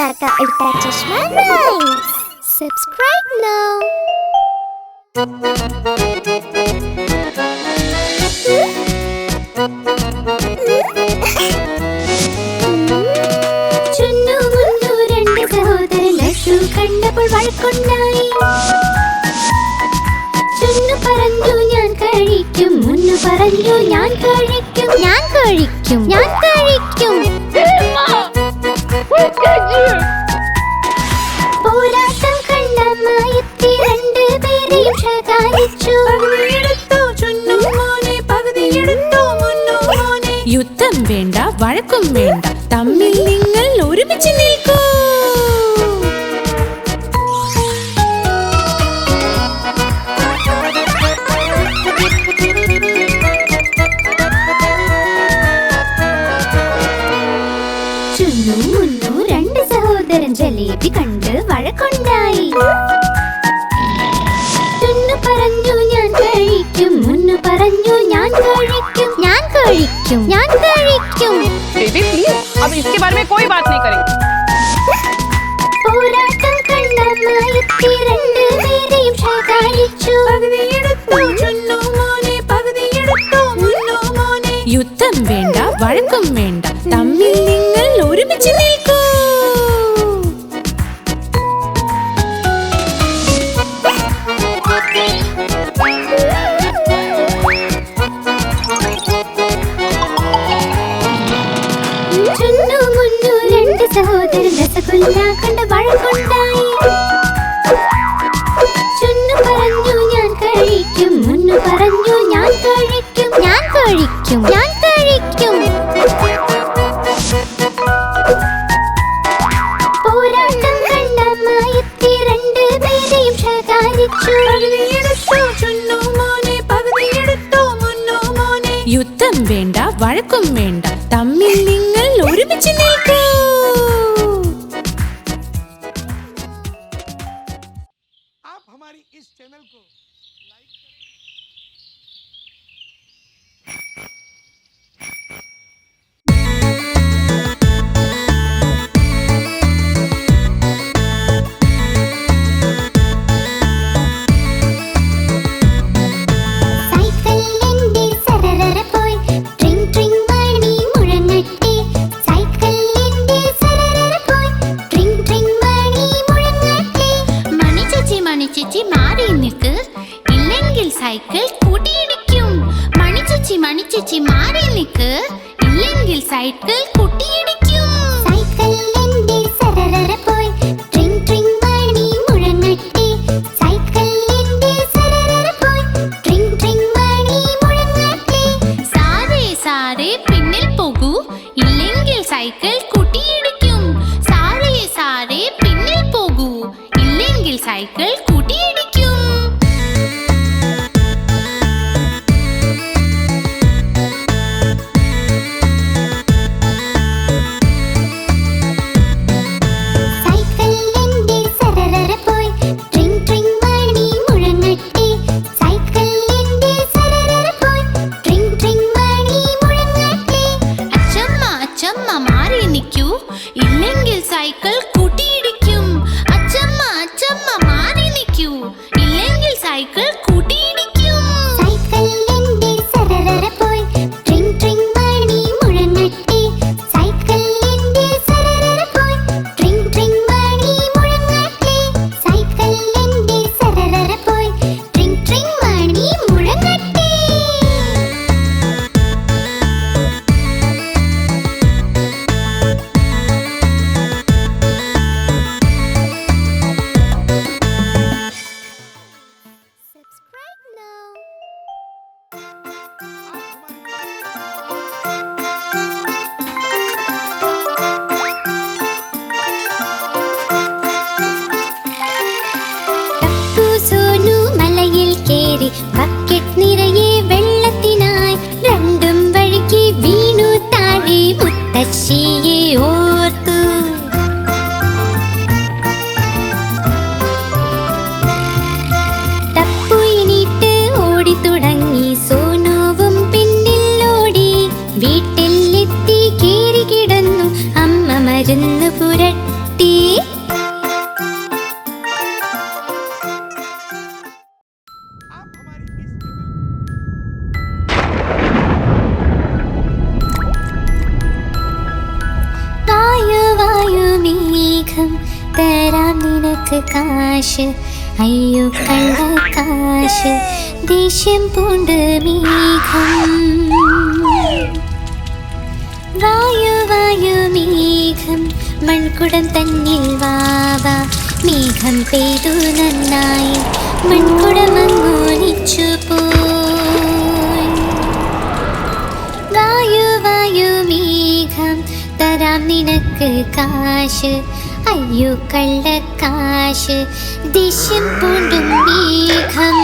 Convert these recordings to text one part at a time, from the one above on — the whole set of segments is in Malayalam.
Avatar ka Ultra Chashma Rhymes. Subscribe now. ചുന്നു മുന്നു രണ്ട് സഹോദരൻ ലഡ്ഡു കണ്ടപ്പോൾ വഴക്കുണ്ടായി. ചുന്നു പറഞ്ഞു ഞാൻ കഴിക്കും, മുന്നു പറഞ്ഞു ഞാൻ കഴിക്കും, ഞാൻ കഴിക്കും, ഞാൻ കഴിക്കും. പോരാട്ടം കണ്ടമായെത്തി രണ്ടുപേരെയും ശകാരിച്ചു. യുദ്ധം വേണ്ട, വഴക്കും വേണ്ട, തമ്മിൽ നിങ്ങൾ ഒരുമിച്ച് നിൽക്കൂ. ചുന്നു മുന്നു രണ്ട് സഹോദരൻ ജലേബി കണ്ട് വഴക്കുണ്ടായി. ചുന്നു പറഞ്ഞു ഞാൻ കഴിക്കും, മുന്നു പറഞ്ഞു ഞാൻ കഴിക്കും, ഞാൻ കഴിക്കും, ഞാൻ കഴിക്കും. बेबी प्लीज, अब इसके बारे में कोई बात नहीं करेंगे. പോരാട്ടം കണ്ടമായെത്തി രണ്ടുപേരെയും ശകാരിച്ചു. യുദ്ധം വേണ്ട, വഴക്കും വേണ്ട, തമ്മിൽ നിങ്ങൾ ഒരുമിച്ച് നിൽക്കൂ. ചുന്നു മുന്നു രണ്ട് സഹോദരൻ രസഗുല്ല കണ്ട് വഴക്കുണ്ടായി. ചുന്നു പറഞ്ഞു ഞാൻ കഴിക്കും, മുന്നു പറഞ്ഞു ഞാൻ കഴിക്കും, ഞാൻ കഴിക്കും, ഞാൻ കഴിക്കും. പോരാട്ടം കണ്ടമായെത്തി രണ്ടുപേരെയും ശകാരിച്ചു. യുദ്ധം വേണ്ട, വഴക്കും വേണ്ട, തമ്മിൽ നിങ്ങൾ ഒരുമിച്ച് നിൽക്കൂ. आप हमारी इस चैनल को लाइक സൈക്കിളിന്റെ സരരര പോയി ട്രിങ് ട്രിങ് മണി മുഴങ്ങട്ടെ. സൈക്കിളിന്റെ സരരര പോയി ട്രിങ് ട്രിങ് മണി മുഴങ്ങട്ടെ. മണി ചേച്ചി മാറി നിൽക്ക്, ഇല്ലെങ്കിൽ സൈക്കിൾ കൂട്ടിയിടിക്കും. മണി ചേച്ചി മാറി നിൽക്ക്, ഇല്ലെങ്കിൽ സൈക്കിൾ കൂട്ടിയിടിക്കും. സൈക്കിളിന്റെ സരരര പോയി ട്രിങ് ട്രിങ് മണി മുഴങ്ങട്ടെ. സൈക്കിളിന്റെ സരരര പോയി ട്രിങ് ട്രിങ് മണി മുഴങ്ങട്ടെ. സാരേ പിന്നിൽ പോകൂ, ഇല്ലെങ്കിൽ സൈക്കിൾ കൂട്ടിയിടിക്കും. സാരേ പിന്നിൽ പോകൂ, ഇല്ലെങ്കിൽ സൈക്കിൾ കൂട്ടിയിടിക്കും. സൈക്കിളിന്റെ സരരര പോയി ട്രിങ് ട്രിങ് മണി മുഴങ്ങട്ടെ. സൈക്കിളിന്റെ സരരര പോയി ട്രിങ് ട്രിങ് മണി മുഴങ്ങട്ടെ. അച്ചമ്മ മാറി നിൽക്കൂ, ഇല്ലെങ്കിൽ സൈക്കിൾ കൂട്ടിയിടിക്കും. അച്ചമ്മ മാറി നിൽക്കൂ, ഇല്ലെങ്കിൽ സൈക്കിൾ കൂട്ടിയിടിക്കും. സൈക്കിളിന്റെ സരരര പോയി ട്രിങ് ട്രിങ് മണി മുഴങ്ങട്ടെ. സൈക്കിളിന്റെ സരരര പോയി ട്രിങ് ട്രിങ് മണി മുഴങ്ങട്ടെ. സൈക്കിളിന്റെ സരരര പോയി ട്രിങ് ട്രിങ് മണി മുഴങ്ങട്ടെ. Subscribe now. ടപ്പു സോനു മലയിൽ കേറി ബക്കറ്റ് നിറയെ വെള്ളത്തിനായി. രണ്ടും വഴുകി വീണു താഴെ, മുത്തശ്ശിയെ ഓർത്തു. ടപ്പു എണീറ്റ് ഓടി തുടങ്ങി, സോനുവും പിന്നിൽ ഓടി. വീട്ടിലെത്തി കേറി കിടന്നു, അമ്മ മരുന്ന് പുരട്ടി. നിനക്ക് കാശ് അയ്യോ കള്ളക്കാശ് ദേഷ്യം പൂണ്ട് മേഘം വായു വായു മേഘം മൺകുടം തന്നിൽ വാവ മേഘം പെയ്തു നന്നായി മൺകുടം അങ്ങോലിച്ചു പോയി വായു വായു മേഘം തരാം നിനക്ക് കാശ് അയ്യോ കള്ളക്കാശ് ദേഷ്യം പൂണ്ടും മേഘം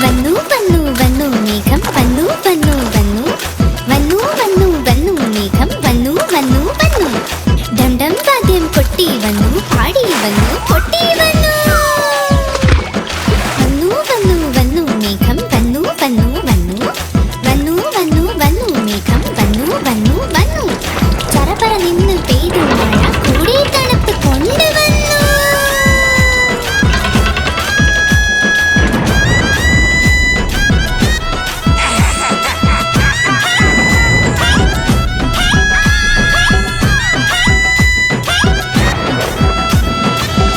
വന്നു വന്നു വന്നു മേഘം വന്നു വന്നു വന്നു വന്നു വന്നു വന്നു മേഘം വന്നു വന്നു വന്നു ഡണ്ടം വാദ്യം കൊട്ടി വന്നു പാടി വന്നു കൊട്ടി വന്നു വന്നു വന്നു വന്നു മേഘം വന്നു വന്നു വന്നു വന്നു വന്നു വന്നു മേഘം വന്നു വന്നു വന്നു ചറപറ നിന്ന് പെയ്തു മഴ കൂടെ തണുപ്പ് കൊണ്ടുവന്നു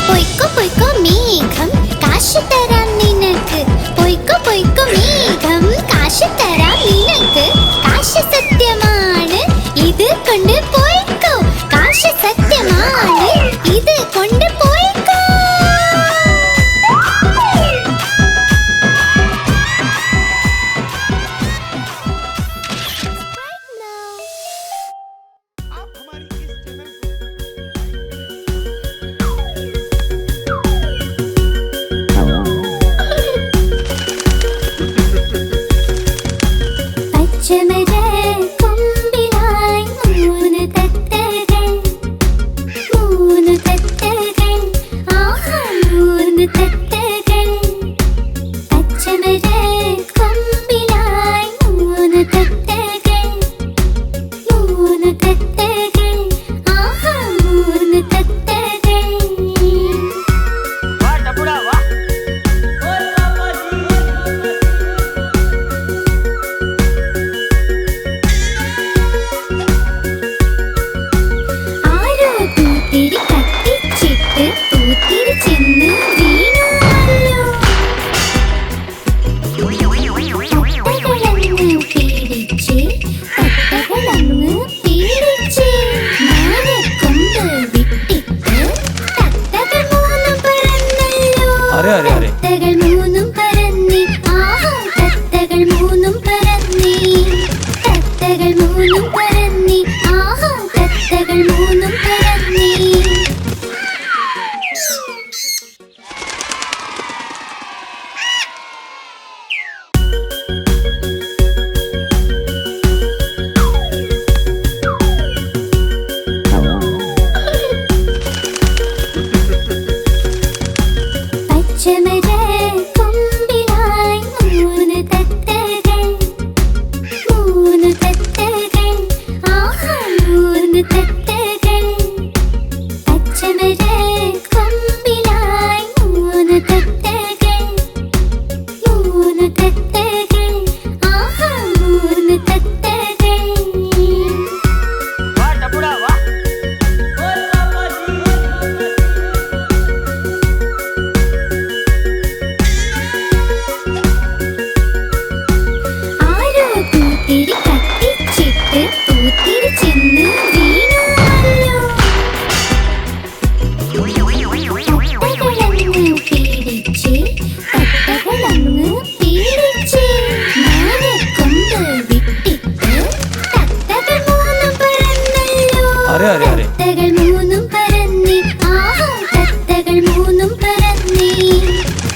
പൊയ്ക്കോ പൊയ്ക്കോ മേഘം കാശ് തരാം നിനക്ക് പൊയ്ക്കോ പൊയ്ക്കോ മേഘം കാശ് തരാം നിനക്ക് കാശ് സത്യമാണ് ഇത് കൊണ്ട് പോയിക്കോ കാശ് സത്യമാണ് ഇത് കൊണ്ട് പോയിക്കോ आप हमारी इस चैनल को പച്ചമര കൊമ്പിലായി മൂന്ന് തത്തകൾ ആഹാ മൂന്ന് തത്തകൾ പച്ചമര കൊമ്പിലായി മൂന്ന് തത്തകൾ ആഹാ മൂന്ന് തത്തകൾ ആരോ പൂത്തിരി കത്തിച്ചിട്ട് പൂത്തിരി ചെന്ന് വീണുവല്ലോ തത്തകളങ്ങ് പീഡിച്ച് മാനക്കൊമ്പ് വിട്ടിട്ട് തത്തകൾ മൂന്നും പറന്നല്ലോ തത്തകൾ മൂന്നും പറന്നി ആഹാ തത്തകൾ മൂന്നും പറന്നി തത്തകൾ മൂന്നും പറന്നി ആഹാ തത്തകൾ മൂന്നും പറന്നി പച്ചമര കൊമ്പിലായി മൂന്ന് തത്തകൾ ആഹാ മൂന്ന് തത്തകൾ പച്ചമര കൊമ്പിലായി മൂന്ന് തത്തകൾ ആഹാ മൂന്ന് തത്തകൾ ആരോ പൂത്തിരി കത്തിച്ചിട്ട് പൂത്തിരി ചെന്ന് വീണുവല്ലോ തത്തകളങ്ങ് പീഡിച്ച് മാനക്കൊമ്പ് വിട്ടിട്ട് തത്തകൾ മൂന്നും പറന്നല്ലോ തത്തകൾ മൂന്നും പറന്നി ആഹാ തത്തകൾ മൂന്നും പറന്നി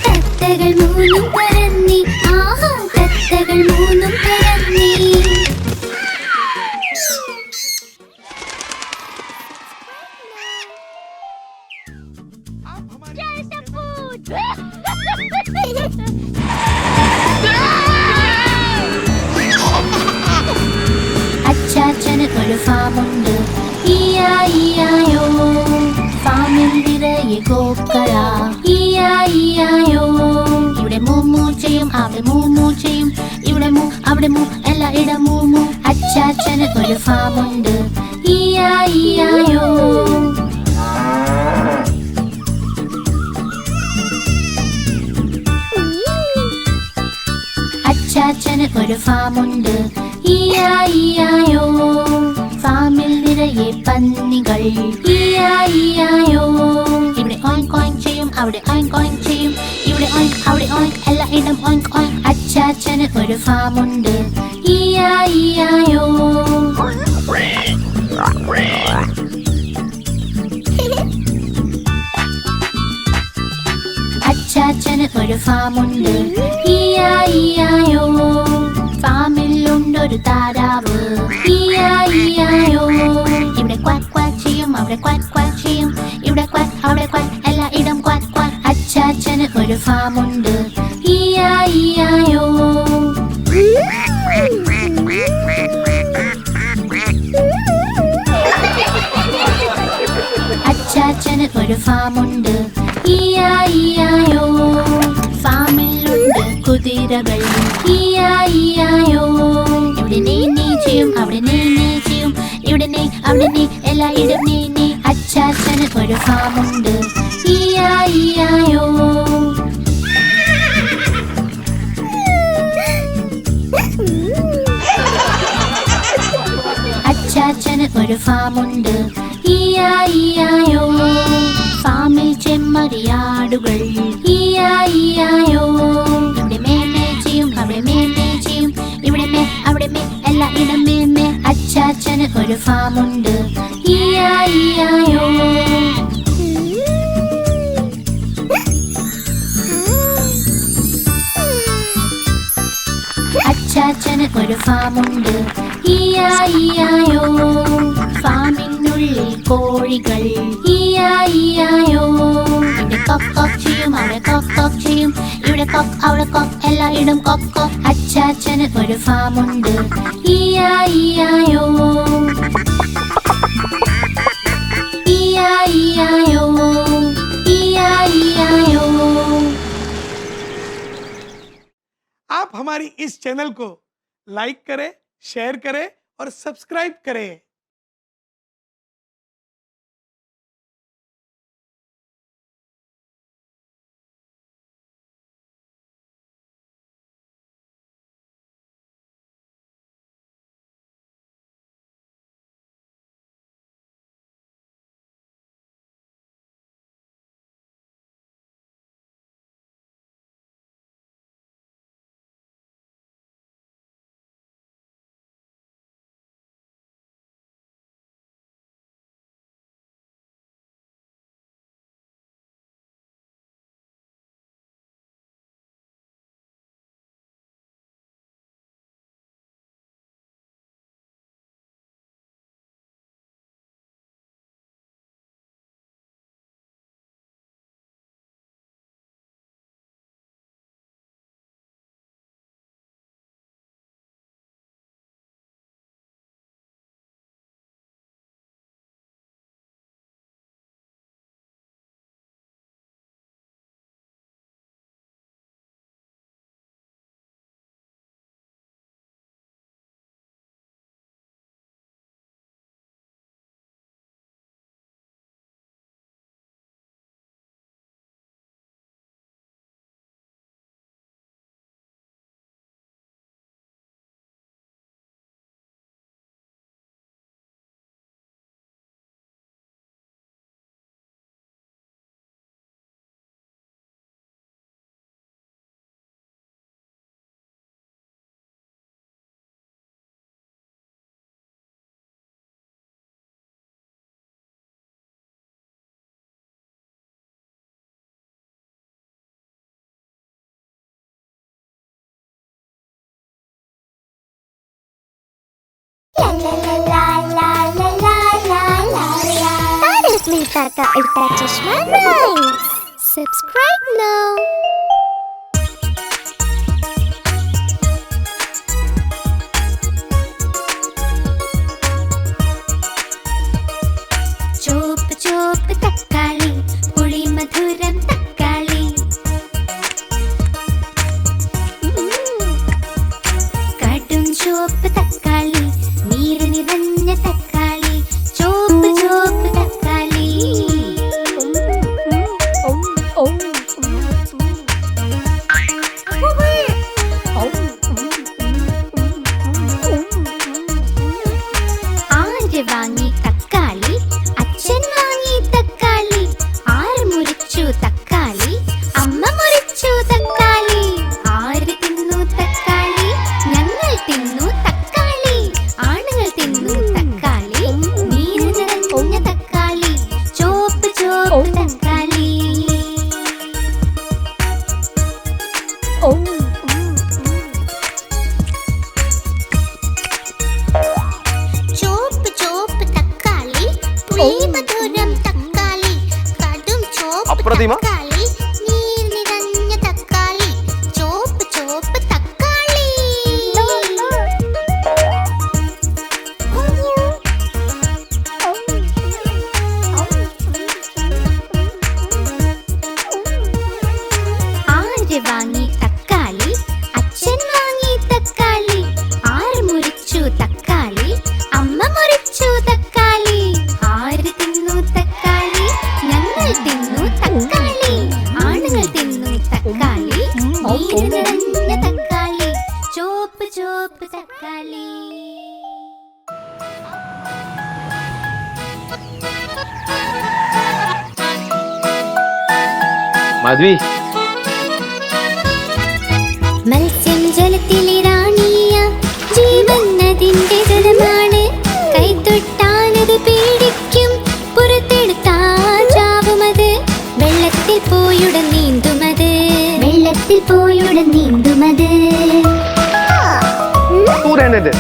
തത്തകൾ മൂന്നും പറന്നി ആഹാ തത്തകൾ മൂന്നും പറന്നി आप हमारी അച്ചാച്ചന് ഒരു ഫാമുണ്ട് ഇയായോ ഫാമിൽ നിറയെ കോക്കള ഇയായോ ഇവിടെ മുമ്മൂച്ചയും അവ അവിടെ മൂ എല്ലായിടം മൂ മൂ. അച്ചാച്ചന് ഒരു ഫാമുണ്ട്, ഈയായിയായോ. അച്ചാച്ചന് ഒരു ഫാമുണ്ട്, ഈയായിയായോ. ഫാമിൽ നിറയെ പന്നികൾ, ഈയായിയായോ. ഇവിടെ ഓയിങ്ക് ഓയിങ്ക് ചെയ്യും, അവിടെ ഓയിങ്ക് ഓയിങ്ക് ചെയ്യും. ഇവിടെ ഓയിങ്ക് അവിടെ ഓയിങ്ക് എല്ലായിടം ഓയിങ്ക് ഓയിങ്ക്. അച്ചാച്ചന് ഒരു ഫാമുണ്ട്, ഈയായിയായോ. അച്ചാച്ചന് ഒരു ഫാമുണ്ട്, ഈയായിയായോ. ഫാമിലുണ്ടൊരു താരാവ്, ഈയായിയായോ. ഇവിടെ ക്വാക്ക് ക്വാക്ക് ചെയ്യും, അവിടെ ക്വാക്ക് ക്വാക്ക് ചെയ്യും. ഇവിടെ ക്വാക്ക് അവിടെ ക്വാക്ക് എല്ലായിടം ക്വാക്ക് ക്വാക്ക്. അച്ചാച്ചന് ഒരു ഫാമുണ്ട്, ഈയായിയായോ. അച്ചാച്ചന് ഒരു ഫാമുണ്ട്, ഈയായിയായോ. ഫാമിലുണ്ട് കുതിരകൾ, ഈയായിയായോ. ഇവിടെ നീ നീ ചെയ്യും, അവിടെ നീ നീ ചെയ്യും. ഇവിടെ നീ അവിടെ നീ എല്ലായിടം നീ നീ. അച്ചാച്ചന് ഒരു ഫാമുണ്ട്, ഈയായിയായോ. അച്ചാച്ചന് ഒരു ഫാമുണ്ട്, ഈയായിയായോ. ഫാമിൽ ചെമ്മരിയാടുകൾ, ഈയായിയായോ. ഇവിടെ മേമേ ചെയ്യും, അവിടെ മേമേ ചെയ്യും. ഇവിടെ മേ അവിടെ മേ എല്ലായിടം മേമേ. അച്ചാച്ചന് ഒരു ഫാമുണ്ട്, ഈയായിയായോ. അച്ചാച്ചന് ഒരു ഫാമുണ്ട്, ഈയായിയായോ. ഫാമിനുള്ളിൽ കോഴികൾ, ഈയായിയായോ. ഇവിടെ കൊക്ക് കൊക്ക് ചെയ്യും, അവിടെ കൊക്ക് കൊക്ക് ചെയ്യും. ഇവിടെ കൊക്ക് അവിടെ കൊക്ക് എല്ലായിടം കൊക്ക് കൊക്ക്. അച്ചാച്ചന് ഒരു ഫാമുണ്ട്, ഈയായിയായോ. ഈയായിയായോ, ഈയായിയായോ. आप हमारी इस चैनल को लाइक करें, शेयर करें और सब्सक्राइब करें। Mehta ka Ulta Chashma Rhymes. Subscribe now. Chop chop takkali, puli madhuram takkali. Kadu ചുവപ്പ് തക്കാളി. ചുവപ്പ് തക്കാളി, പുളി മധുരം തക്കാളി, കടും ചുവപ്പ് അപ്രതിമ. തക്കാളി, നീർ നിറഞ്ഞ തക്കാളി, ചുവപ്പ് തക്കാളി. ആര് വാങ്ങി തക്കാളി? അച്ഛൻ വാങ്ങി തക്കാളി. ആര് മുറിച്ചു തക്കാളി? അമ്മ മുറിച്ചു തക്കാളി. ആര് തിന്നു തക്കാളി? ഞങ്ങൾ തിന്നു തക്കാളി. ആണുങ്ങൾ തിന്നു തക്കാളി. നീര് നിറഞ്ഞ തക്കാളി, ചുവപ്പ് തക്കാളി. മാധവി, മത്സ്യം ജലത്തിലെ റാണിയ, ജീവൻ അതിന്റെ ജലമാണ്. കൈതൊട്ടാലത് പേടിക്കും, പുറത്തെടുത്താൽ ചാവുമത്. വെള്ളത്തിൽ പോയുടൻ നീന്തുമത്, വെള്ളത്തിൽ പോയുടൻ നീന്തുമത്. तू रहने दे.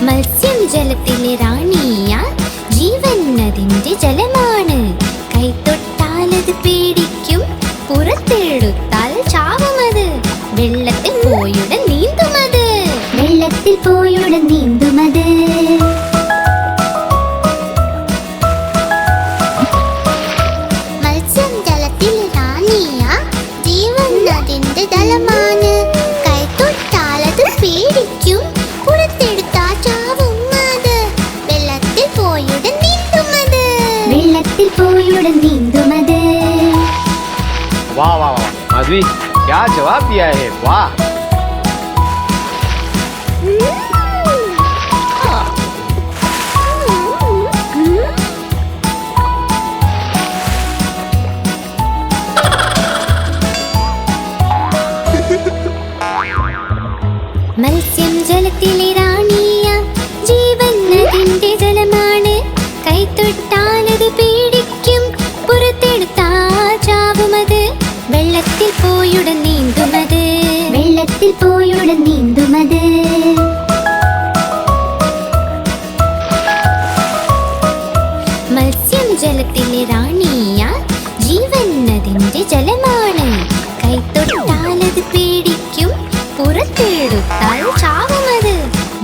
മത്സ്യം ജലത്തിലെ റാണിയ, ജീവൻ അതിന്റെ ജലമാണ്. കൈതൊട്ടാലത് പേടിക്കും, പുറത്തെടുത്താൽ ചാവുമത്. വെള്ളത്തിൽ പോയുടൻ നീന്തുമത്, വെള്ളത്തിൽ പോയുടൻ നീന്തുമത്. മത്സ്യം ജലത്തിൽ റാണിയ, ജീവൻ അതിന്റെ ജലമാണ്. കൈതൊട്ടാലത് പേടിക്കും, പുറത്തെടുത്താൽ ചാവുമത്. വെള്ളത്തിൽ പോയുടൻ നീന്തുമത്, വെള്ളത്തിൽ പോയുടൻ നീന്തുമത്. वाह वाह वाह माधवी, क्या जवाब दिया है, वाह. മത്സ്യം ജലത്തിലെ റാണിയ, ജീവൻ അതിന്റെ ജലമാണ്. കൈതൊട്ടാലത് പേടിക്കും, പുറത്തെടുത്താൽ ചാവുമത്. വെള്ളത്തിൽ പോയുടൻ നീന്തുമത്, വെള്ളത്തിൽ പോയുടൻ നീന്തുമത്. മത്സ്യം ജലത്തിലെ റാണിയ, ജീവൻ അതിന്റെ ജലമാണ്. കൈതൊട്ടാലത് പേടിക്കും, പുറത്തെടുത്താൽ ചാവുമത്.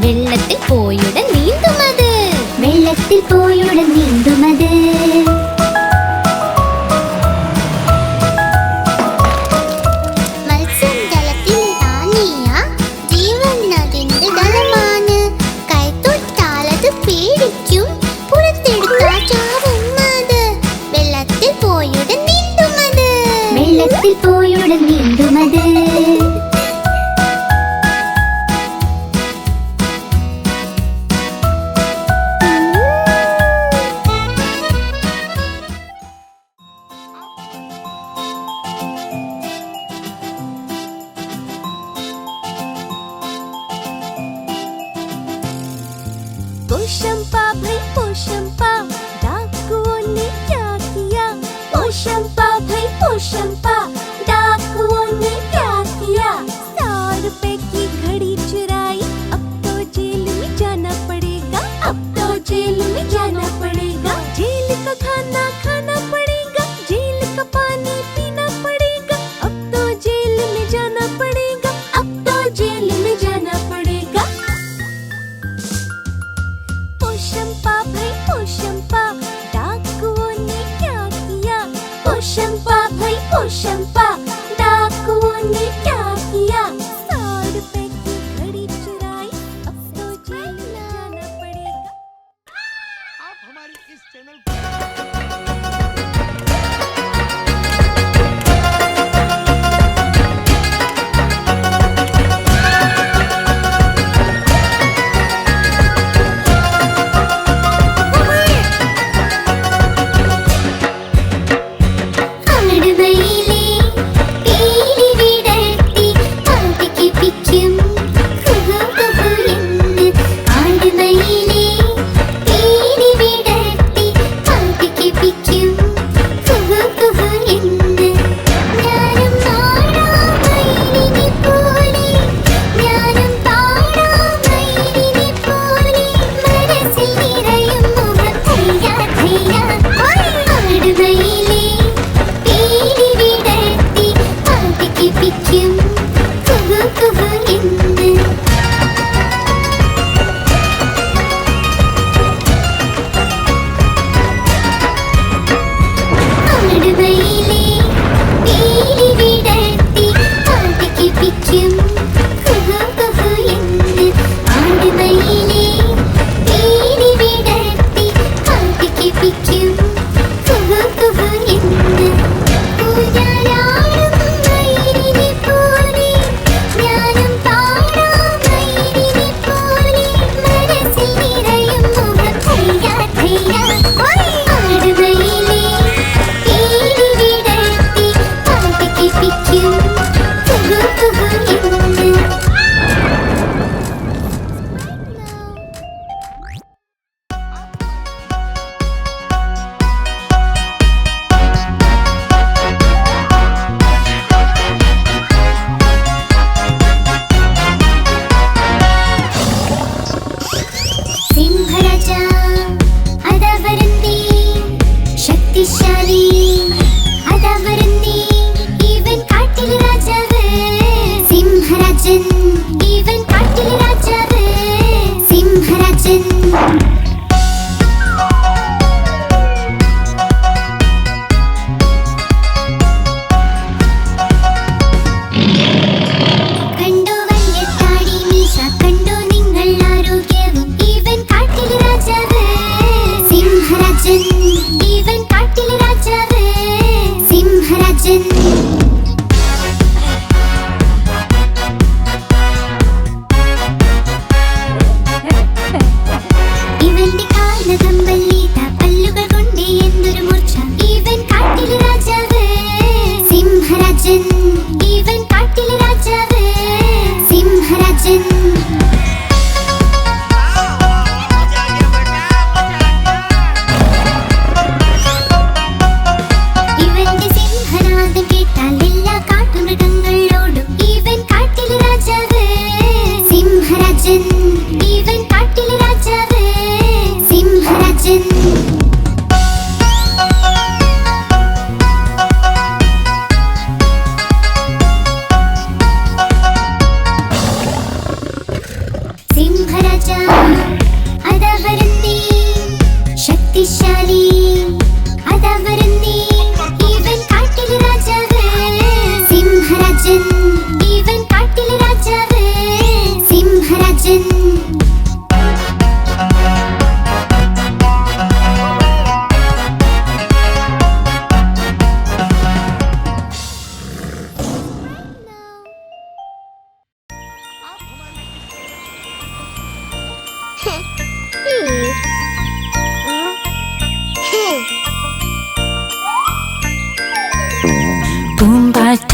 വെള്ളത്തിൽ പോയുടൻ നീന്തുമത്, വെള്ളത്തിൽ പോയുടൻ നീന്തുമത്. മത്സ്യം ജലത്തിൽ റാണിയ, ജീവൻ അതിന്റെ ജലമാണ്. കൈതൊട്ടാലത് പേടിക്കും, പുറത്തെടുത്താൽ ചാവുമത്. വെള്ളത്തിൽ പോയുടൻ നീന്തുമത്, വെള്ളത്തിൽ പോയുടൻ നീന്തുമത്. पोशंपा भाई पोशंपा, डाकुओं ने क्या किया? पोशंपा भाई पोशंपा, डाकुओं ने क्या किया? 100 रुपए की घड़ी चुराई, अब तो जेल में जाना पड़ेगा, अब तो जेल में जाना पड़ेगा. जेल का खाना खाना पड़ेगा, जेल का पानी पीना पड़ेगा. अब तो जेल में जाना पड़ेगा, अब तो जेल में जाना पड़ेगा. पोशंपा भाई पोशंपा, डाकुओं ने क्या किया? पोशंपा भाई पोशंपा, डाकुओं ने क्या किया? 100 रुपए की घड़ी चुराई, अब तो जेल में जाना पड़ेगा. आप हमारी इस चैनल को ആടുവയിലെ പീലി വിടർത്തി പാതിക്കിപ്പിക്കും, കുഹു കുഹു എന്ന്. ആടുവയിലെ പീലി വിടർത്തി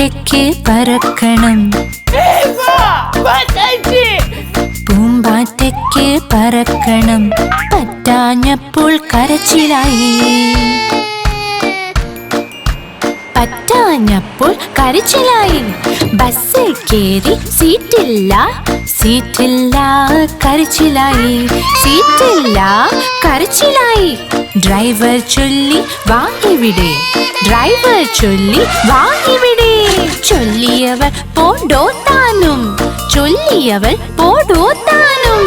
പൂമ്പാറ്റയ്ക്ക് പറക്കണം പൂമ്പാറ്റയ്ക്ക് പറക്കണം പറ്റാഞ്ഞപ്പോൾ കരച്ചിലായി പറ്റാഞ്ഞപ്പോൾ കരച്ചിലായി ബസ്സിൽ കേറി സീറ്റില്ല സീറ്റില്ല കരച്ചിലായി സീറ്റില്ല കരച്ചിലായി ഡ്രൈവർ ചൊല്ലി വാ ഇവിടെ ഡ്രൈവർ ചൊല്ലി വാ ഇവിടെ ചൊല്ലിയവർ പോടോ താനും ചൊല്ലിയവൾ പോടോ താനും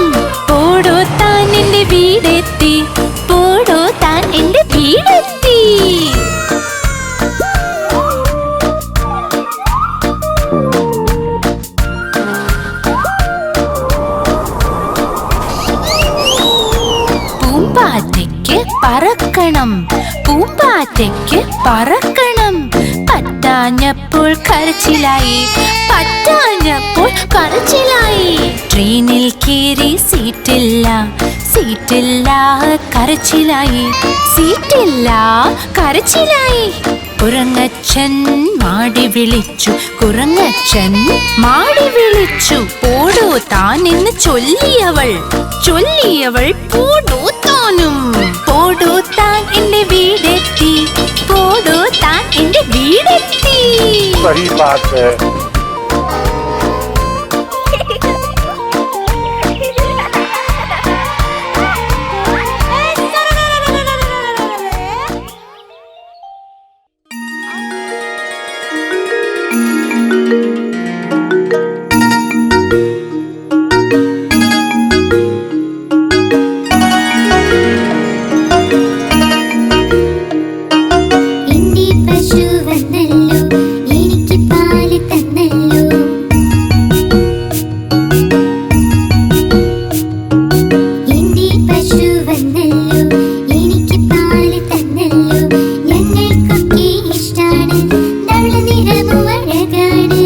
പോടോ താൻ എന്റെ വീടെത്തി പോടോ താൻ എന്റെ വീടെത്തി പൂമ്പാറ്റയ്ക്ക് പറക്കണം പൂമ്പാറ്റയ്ക്ക് പറക്കണം പറ്റാഞ്ഞപ്പോൾ കരച്ചിലായി പറ്റാഞ്ഞപ്പോൾ കരച്ചിലായി ട്രെയിനിൽ കയറി സീറ്റില്ല സീറ്റില്ല കരച്ചിലായി സീറ്റില്ല കരച്ചിലായി കുരങ്ങച്ചൻ മാടി വിളിച്ചു കുരങ്ങച്ചൻ മാടി വിളിച്ചു പോടോ താൻ എന്ന് ചൊല്ലിയവൾ ചൊല്ലിയവൾ പോടോ താനും പോടോ താൻ എന്റെ വീടെത്തി പോടോ താൻ എന്റെ വീടെത്തി सही बात है। എന്റെ പശു വന്നല്ലോ എനിക്ക് പാല് തന്നല്ലോ എന്റെ പശു വന്നല്ലോ എനിക്ക് പാല് തന്നല്ലോ ഞങ്ങൾക്കൊക്കെ ഇഷ്ടാണ് ധവള നിറമു അഴകാണ്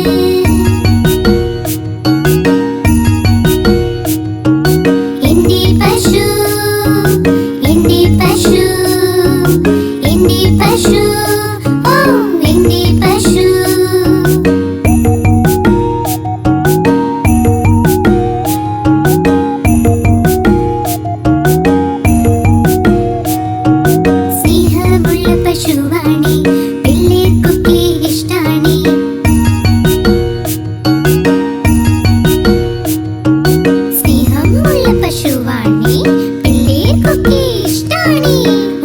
എന്റെ പശു എന്റെ പശു എന്റെ പശു ഓ എന്റെ പശു സ്നേഹമുള്ള പശുവാണി പിള്ളേർക്കൊക്കെ ഇഷ്ടാണി സ്നേഹമുള്ള പശുവാണി പിള്ളേർക്കൊക്കെ ഇഷ്ടാണി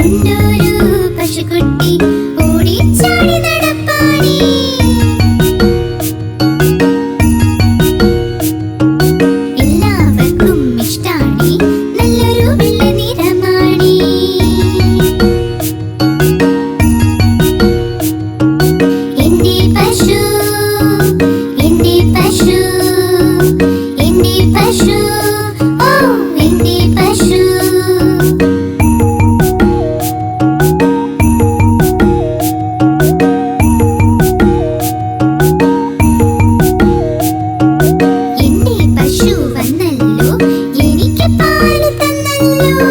ഉണ്ടൊരു പശുക്കുട്ടി ഓടിച്ചാടി നടപ്പാണി എല്ലാവർക്കും ഇഷ്ടാണി നല്ലൊരു വെള്ള നിറമാണി എന്റെ പശു എന്റെ പശു എന്റെ പശു ഓ എന്റെ പശു എന്റെ പശു വന്നല്ലോ എനിക്ക് പാല് തന്നല്ലോ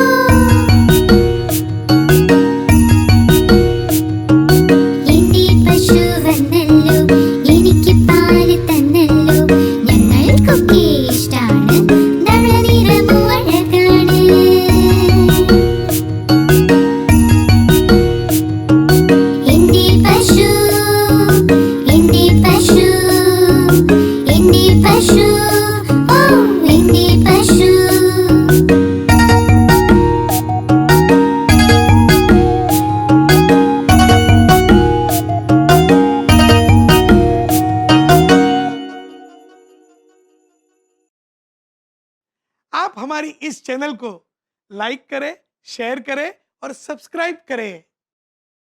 എന്റെ പശു വന്നല്ലോ എനിക്ക് പാല് തന്നല്ലോ ഞങ്ങൾക്കൊക്കെ ഇഷ്ടാണ് ധവള നിറമു അഴകാണ് എന്റെ പശു എന്റെ പശു എന്റെ പശു ഓ എന്റെ പശു आप हमारी इस चैनल को लाइक करें शेयर करें और सब्सक्राइब करें।